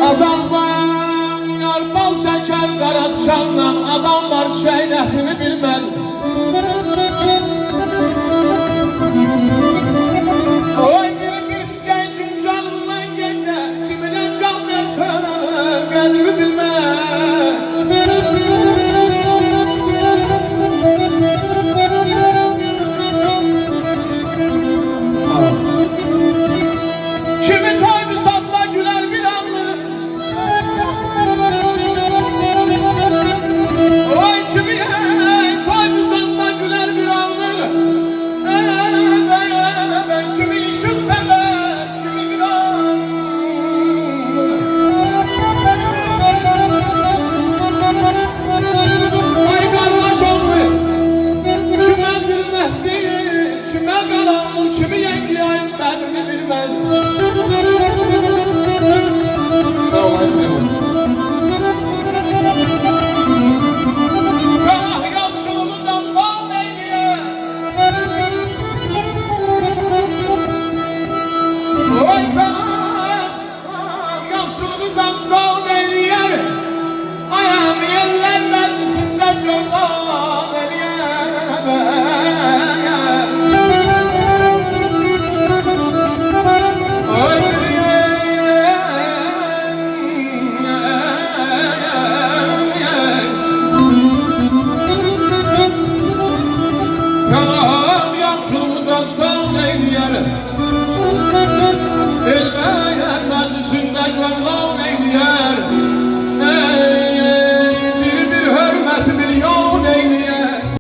Adam var bal şeker qaratcandan, adam var şeynətini bilməz. Oy bir tükəncin canından gecə, kiminə can versən, qədri bilməz. Kimi toymu satla güler bir anlı. Oy kimi toymu satla güler bir anlı. Ben kimi işim sever, kimi bir anlı. Ay kardeş oldu, kime zilmetti, kime karanlık, kimi yengiyen kadrini bilmez. Sağ ol, Ayşe. Kah yakşılı dastan eyliye. Oy kah yakşılı dastan eyliye. Ayağım yerler meclisinde candan eyliye. Kalam yakşılı dastan eyliye. Elbəyən məclisində qanlan eyliyə.